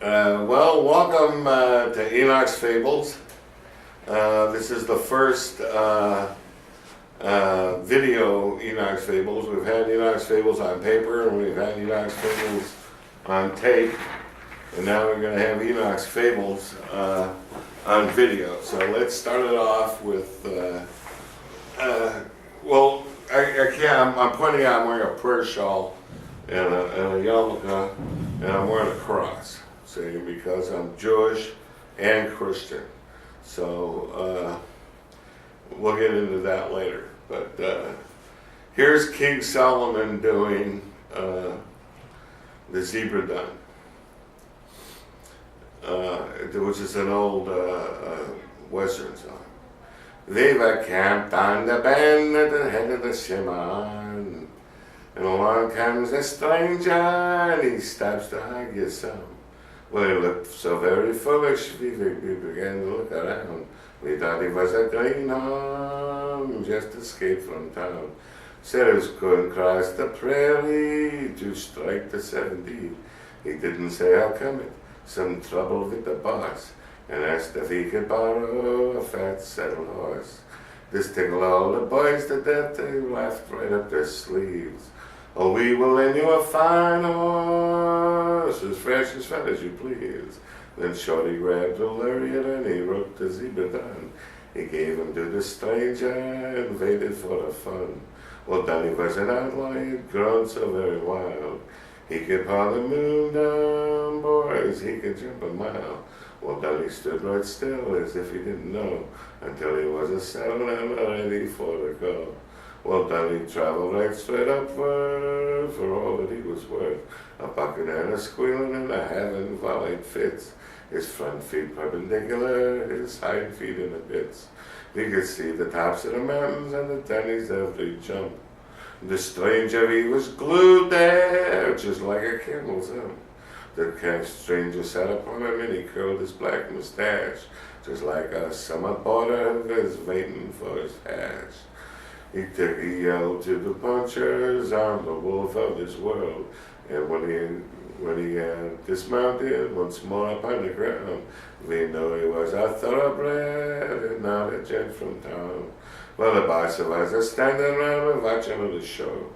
Well, welcome to Enoch's Fables. This is the first video Enoch's Fables. We've had Enoch's Fables on paper and we've had Enoch's Fables on tape. And now we're going to have Enoch's Fables on video. So let's start it off with, I'm pointing out I'm wearing a prayer shawl and a yarmulke and I'm wearing a cross. See, because I'm Jewish and Christian. So we'll get into that later. But here's King Solomon doing the zebra dun, which is an old Western song. They were camped on the bend at the head of the Shimon, and along comes a stranger and he stops to hug you some. Well, he looked so very foolish, we began to look around. We thought he was a greenhorn, just escaped from town. Said he couldn't cross the prairie to strike the 70. He didn't say how come it, some trouble with the boss, and asked if he could borrow a fat saddle horse. This tickled all the boys to death, they laughed right up their sleeves. Oh, we will lend you a fine horse, as fresh as fat as you please. Then Shorty grabbed a lariat and he roped the zebra down. He gave him to the stranger and waited for the fun. Well, Donnie was an outlaw, he had grown so very wild. He could paw the moon down, boys, he could jump a mile. Well, Donnie stood right still as if he didn't know, until he was a saddle and ready for the go. Well, Donnie traveled right straight upward for all that he was worth. A bucking and a squealing and a having volleyed fits. His front feet perpendicular, his hind feet in the bits. He could see the tops of the mountains and the Donnie's every jump. The stranger, he was glued there, just like a camel's hump. The stranger sat upon him and he curled his black mustache, just like a summer border who is waiting for his hash. He yelled to the punchers, I'm the wolf of this world. And when he dismounted once more upon the ground, we know he was a thoroughbred and not a gent from town. Well, the boss was a standing around and watching the show.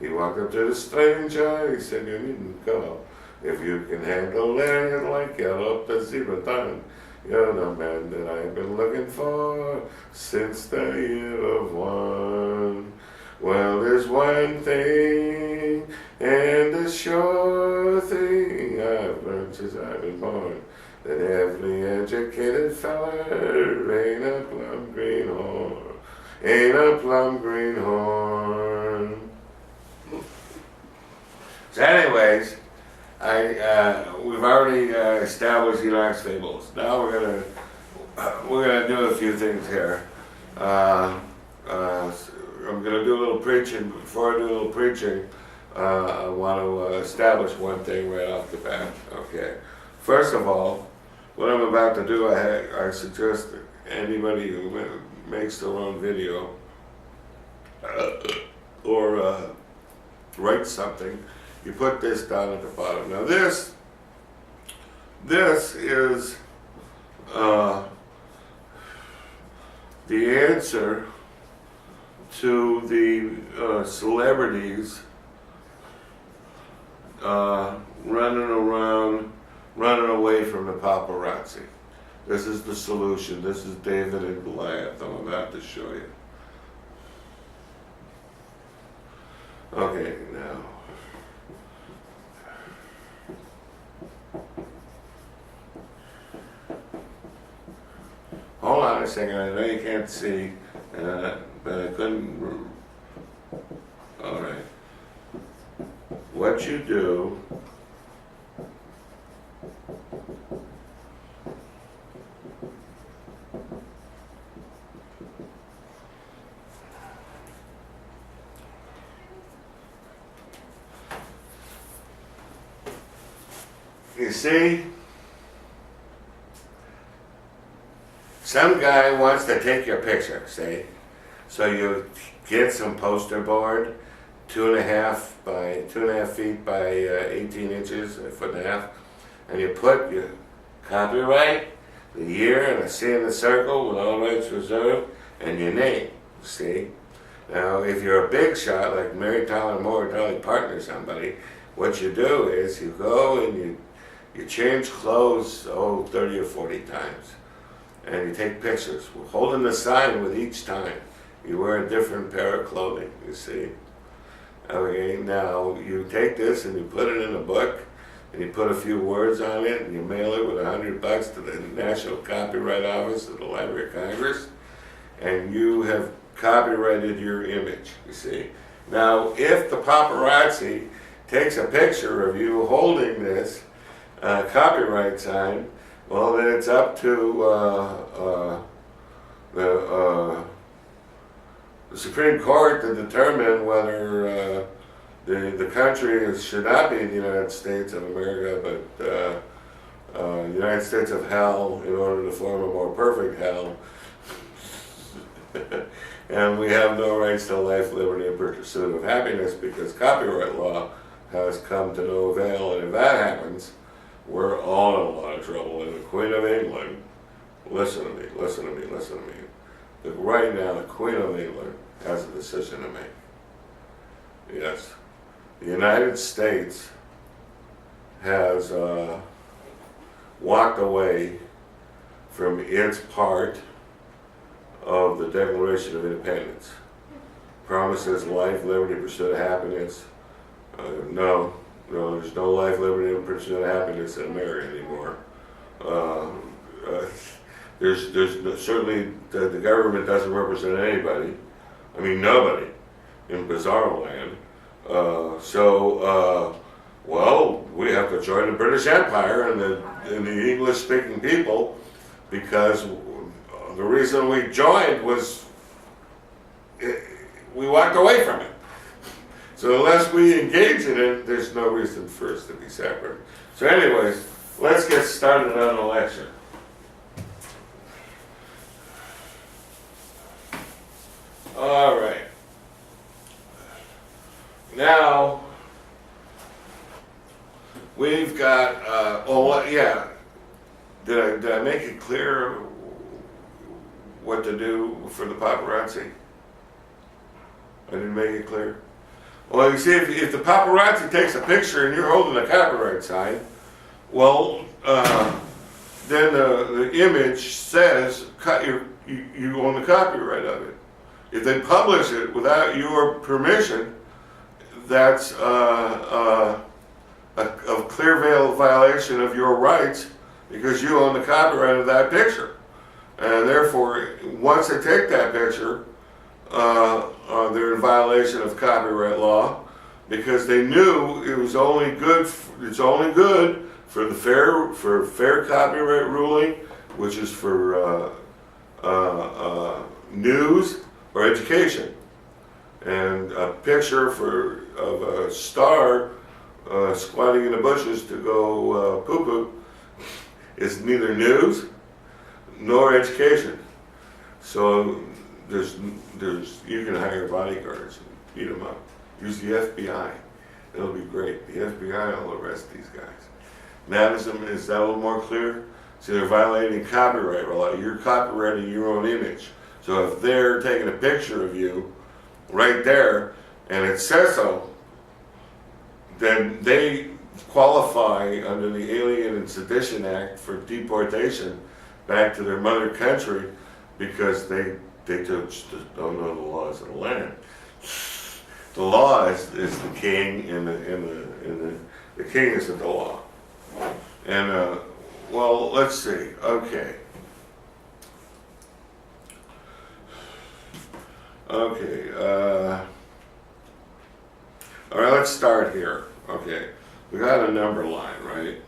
He walked up to the stranger, he said, you needn't go. If you can handle lariat like yellow up the zebra dun, you're the man that I've been looking for since the year of one. Well, there's one thing, and a sure thing I've learned since I've been born, that every educated feller ain't a plum greenhorn, ain't a plum greenhorn. So anyways, we've already established Enoch's Fables. Now we're gonna do a few things here. I'm gonna do a little preaching. Before I do a little preaching, I want to establish one thing right off the bat. Okay. First of all, what I'm about to do, I suggest anybody who makes their own video or writes something, you put this down at the bottom. Now this is the answer to the celebrities running away from the paparazzi. This is the solution. This is David and Goliath. I'm about to show you. Okay, now. Hold on a second, I know you can't see, but I couldn't. All right. What you do you see, some guy wants to take your picture, see? So you get some poster board, 2.5 feet by 18 inches, a foot and a half, and you put your copyright, the year, and a C in the circle with all rights reserved, and your name, see? Now, if you're a big shot, like Mary Tyler Moore, Dolly Parton or somebody, what you do is you go and you change clothes, 30 or 40 times. And you take pictures, holding the sign with each time. You wear a different pair of clothing, you see. Okay, now you take this and you put it in a book, and you put a few words on it, and you mail it with $100 to the National Copyright Office of the Library of Congress, and you have copyrighted your image, you see. Now, if the paparazzi takes a picture of you holding this copyright sign, well, then it's up to the Supreme Court to determine whether the country should not be the United States of America, but the United States of hell, in order to form a more perfect hell. And we have no rights to life, liberty, and pursuit of happiness, because copyright law has come to no avail. And if that happens, we're all in a lot of trouble. And the Queen of England, listen to me, listen to me, listen to me. Right now, the Queen of England has a decision to make. Yes. The United States has walked away from its part of the Declaration of Independence. Promises life, liberty, pursuit of happiness. No, there's no life, liberty, and pursuit of happiness in America anymore. There's certainly the government doesn't represent anybody. I mean, nobody in Bizarro Land. Well, we have to join the British Empire and the English-speaking people, because the reason we joined was we walked away from it. So unless we engage in it, there's no reason for us to be separate. So anyways, let's get started on election. All right. Now, we've got, did I make it clear what to do for the paparazzi? I didn't make it clear? Well, you see, if the paparazzi takes a picture and you're holding a copyright sign, well, then the image says you own the copyright of it. If they publish it without your permission, that's a clear violation of your rights, because you own the copyright of that picture. And therefore, once they take that picture, they're in violation of copyright law, because they knew it was only good. It's only good for the fair copyright ruling, which is for news or education. And a picture of a star squatting in the bushes to go poo-poo is neither news nor education. So you can hire bodyguards and beat them up. Use the FBI. It'll be great. The FBI will arrest these guys. Now, is that a little more clear? See, they're violating copyright law. You're copyrighting your own image. So if they're taking a picture of you right there, and it says so, then they qualify under the Alien and Sedition Act for deportation back to their mother country, because they just don't know the laws of the land. The law is the king, and the king isn't the law. And well, let's see. Okay. All right, let's start here. Okay, we got a number line, right?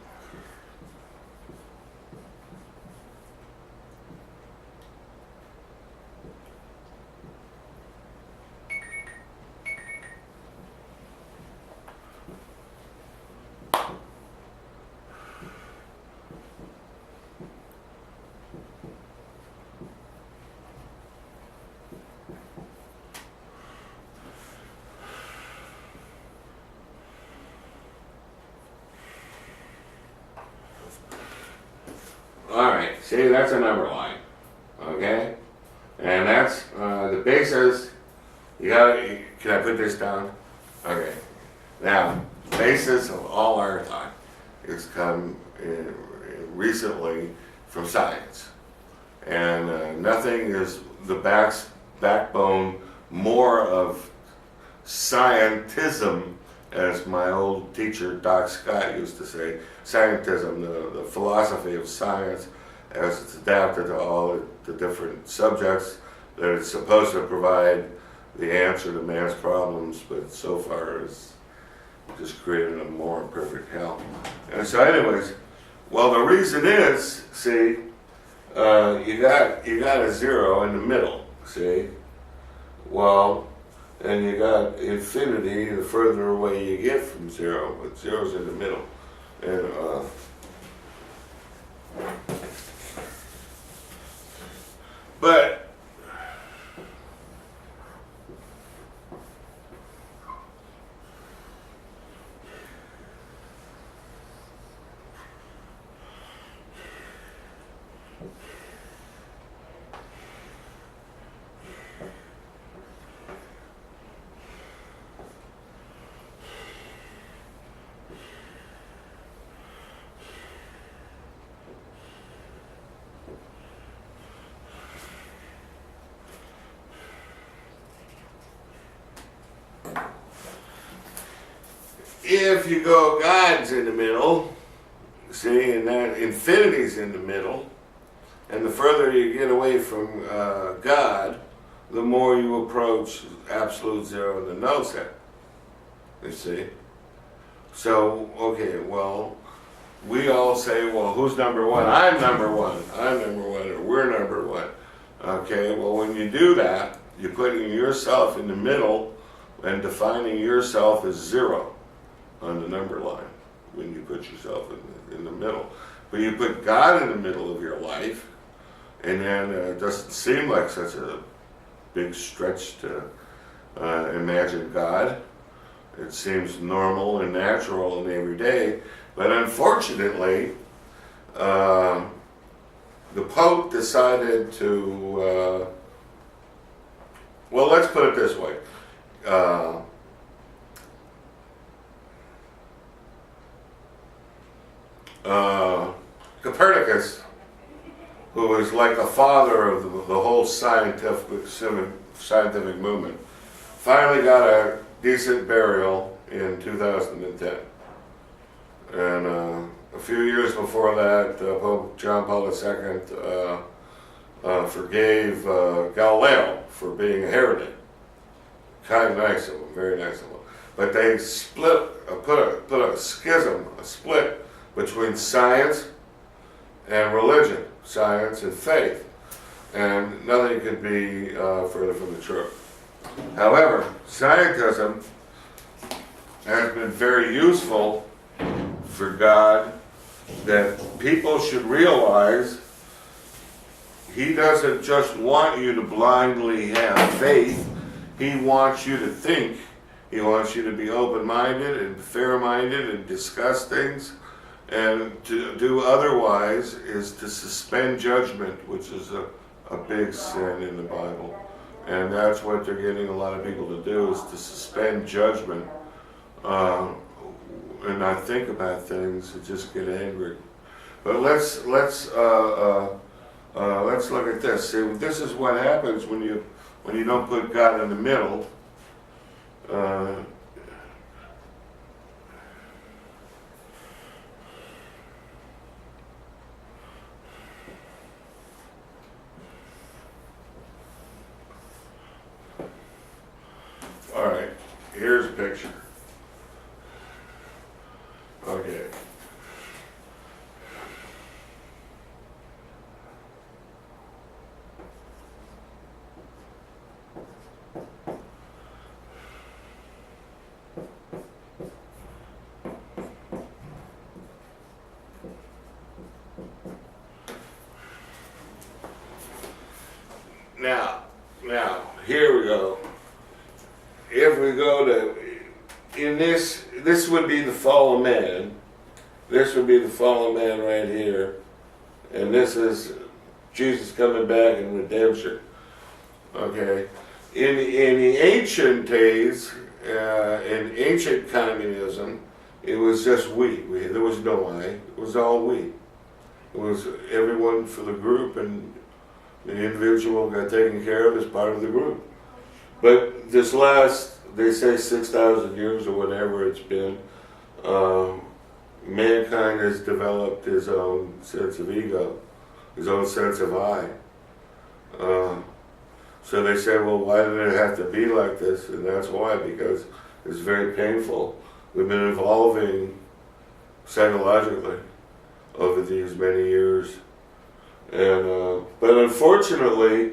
See, that's a number line, okay? And that's the basis. Can I put this down? Okay. Now, basis of all our thought has come recently from science. And nothing is the backbone more of scientism, as my old teacher Doc Scott used to say, scientism, the philosophy of science as it's adapted to all the different subjects that it's supposed to provide the answer to man's problems, but so far it's just created a more imperfect hell. And so anyways, well, the reason is, see, you got a zero in the middle, see? Well, and you got infinity the further away you get from zero, but zero's in the middle. And but if you go God's in the middle, see, and that infinity's in the middle, and the further you get away from God, the more you approach absolute zero in the no set. You see? So, okay, well, we all say, well, who's number one? I'm number one. I'm number one, or we're number one. Okay, well, when you do that, you're putting yourself in the middle and defining yourself as zero on the number line when you put yourself in the middle. But you put God in the middle of your life, and then it doesn't seem like such a big stretch to imagine God. It seems normal and natural and everyday, but unfortunately, the Pope decided to, well, let's put it this way. Copernicus, who is like the father of the whole scientific movement, finally got a decent burial in 2010. And a few years before that, Pope John Paul II forgave Galileo for being a heretic. Kind of nice of him, very nice of him. But they put a schism, a split between science and religion, science and faith. And nothing could be further from the truth. However, scientism has been very useful for God, that people should realize He doesn't just want you to blindly have faith. He wants you to think. He wants you to be open-minded and fair-minded and discuss things. And to do otherwise is to suspend judgment, which is a big sin in the Bible. And that's what they're getting a lot of people to do, is to suspend judgment and not think about things and just get angry. But let's look at this. See, this is what happens when you don't put God in the middle. All right, here's a picture. Okay. Now, here we go. If we go to, in this would be the fallen man. This would be the fallen man right here. And this is Jesus coming back and redemption. Okay, in the ancient days, in ancient communism, it was just we. There was no I. It was all we. It was everyone for the group, and the individual got taken care of as part of the group. But this last, they say 6,000 years or whatever it's been, mankind has developed his own sense of ego, his own sense of I. So they say, well, why did it have to be like this? And that's why, because it's very painful. We've been evolving psychologically over these many years. And but unfortunately,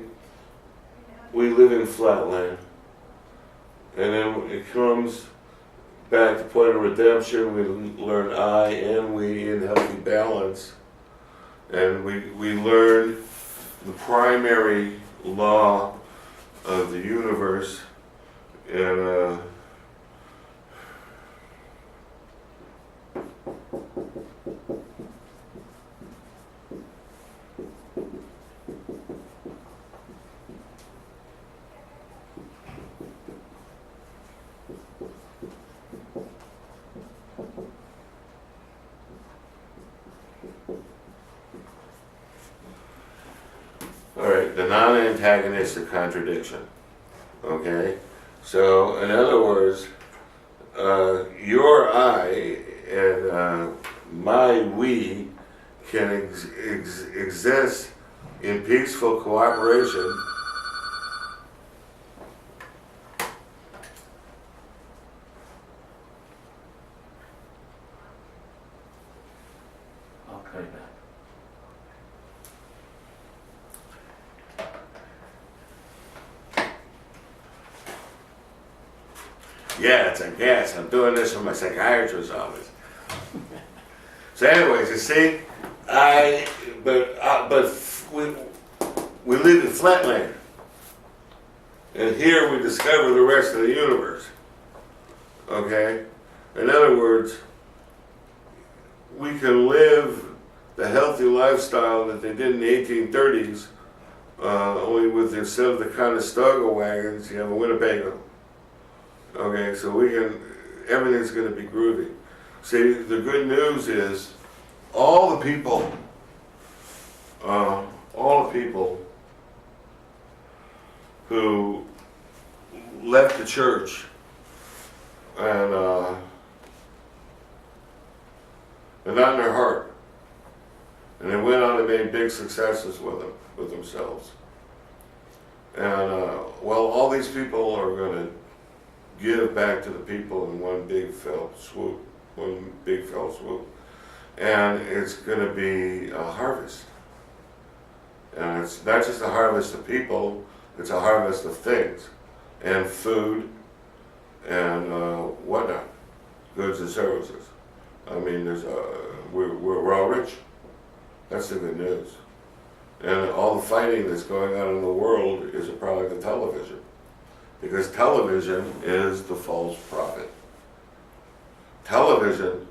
we live in flatland. And then it comes back to point of redemption. We learn I and we in healthy balance. And we learn the primary law of the universe. And all right, the non-antagonistic contradiction. Okay, so in other words, your I and my we can exist in peaceful cooperation. I'll cut it back. Yeah, it's a gas. I'm doing this from my psychiatrist's office. So, anyways, you see, we live in flatland, and here we discover the rest of the universe. Okay, in other words, we can live the healthy lifestyle that they did in the 1830s, only with instead of the Conestoga wagons, you have a Winnebago. Okay, so everything's going to be groovy. See, the good news is all the people who left the church and they're not in their heart, and they went on and made big successes with themselves. And well, all these people are going to give back to the people in one big fell swoop, and it's going to be a harvest. And it's not just a harvest of people, it's a harvest of things, and food, and whatnot, goods and services. I mean, we're all rich. That's the good news. And all the fighting that's going on in the world is a product of television. Because television is the false prophet. Television,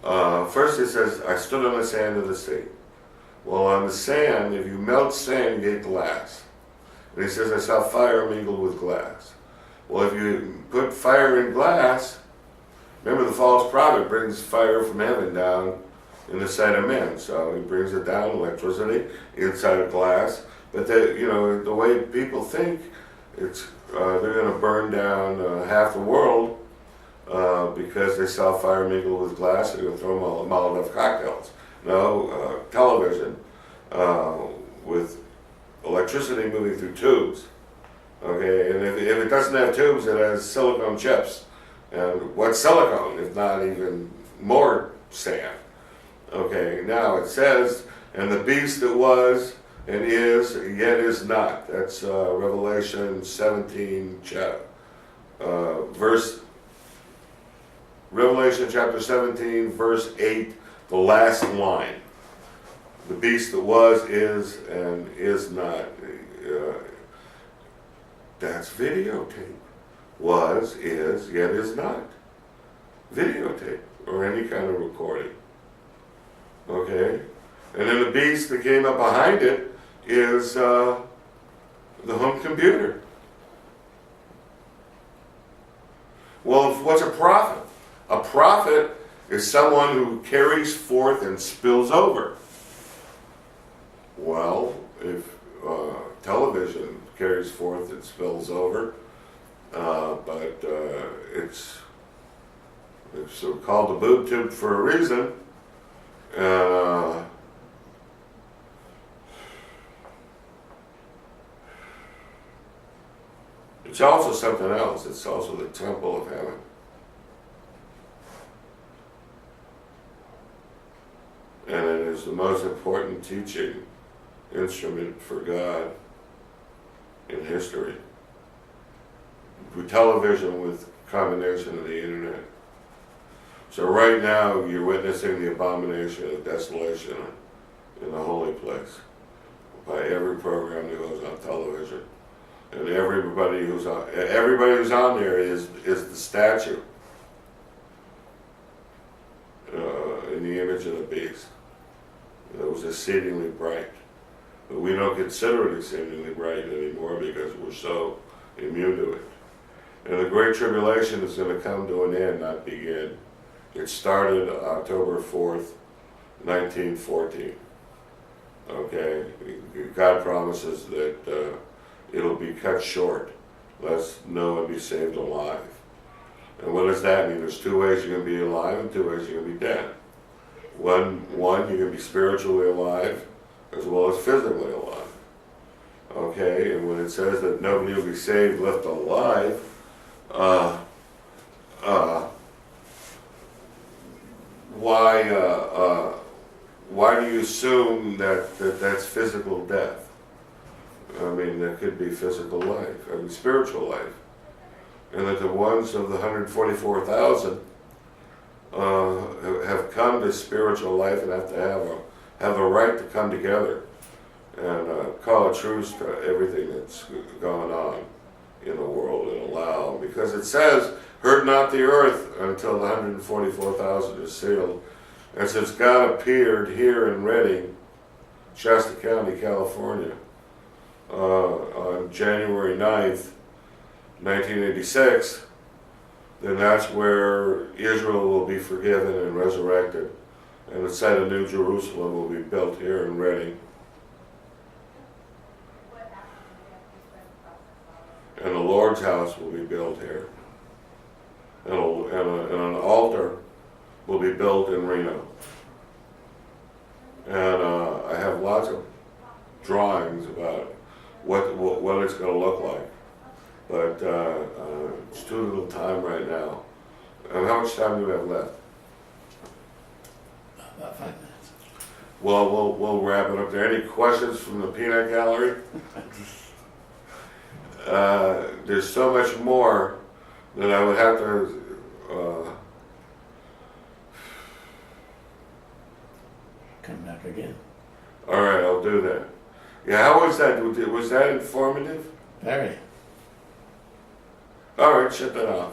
first it says, I stood on the sand of the sea. Well, on the sand, if you melt sand, you get glass. And he says, I saw fire mingled with glass. Well, if you put fire in glass, remember the false prophet brings fire from heaven down in the sight of men. So he brings it down, electricity, inside of glass. But the way people think, they're going to burn down half the world because they saw fire mingled with glass. They're going to throw Molotov cocktails. No, television with electricity moving through tubes. Okay, and if it doesn't have tubes, it has silicone chips. And what's silicone if not even more sand? Okay, now it says, and the beast that was and is, yet is not. That's Revelation 17, Revelation chapter 17, verse 8, the last line. The beast that was, is, and is not. That's videotape. Was, is, yet is not. Videotape, or any kind of recording. Okay? And then the beast that came up behind it is the home computer. Well, what's a prophet? A prophet is someone who carries forth and spills over. Well, if television carries forth and spills over, but it's called the boob tube for a reason. It's also something else. It's also the temple of heaven. And it is the most important teaching instrument for God in history. With television, with combination of the internet. So right now you're witnessing the abomination of desolation in the holy place by every program that goes on television. And everybody who's on there is the statue in the image of the beast. It was exceedingly bright. But we don't consider it exceedingly bright anymore because we're so immune to it. And the Great Tribulation is going to come to an end, not begin. It started October 4th, 1914. Okay? God promises that it'll be cut short, lest no one be saved alive. And what does that mean? There's two ways you're going to be alive and two ways you're going to be dead. One, you're going to be spiritually alive as well as physically alive. Okay? And when it says that nobody will be saved, left alive, why do you assume that that's physical death? I mean, that could be physical life, I mean, spiritual life. And that the ones of the 144,000 have come to spiritual life and have to have a right to come together and call a truce to everything that's going on in the world and allow. Because it says, hurt not the earth until the 144,000 is sealed. And since God appeared here in Redding, Shasta County, California, on January 9th, 1986, then that's where Israel will be forgiven and resurrected. And the site of New Jerusalem will be built here in Redding. And the Lord's house will be built here. And an altar will be built in Reno. And I have lots of drawings about what it's going to look like. But it's too little time right now. And how much time do we have left? About 5 minutes. Well, we'll wrap it up there. Any questions from the peanut gallery? There's so much more that I would have to Come back again. all right, I'll do that. Yeah, how was that? Was that informative? Very. All right, shut that off.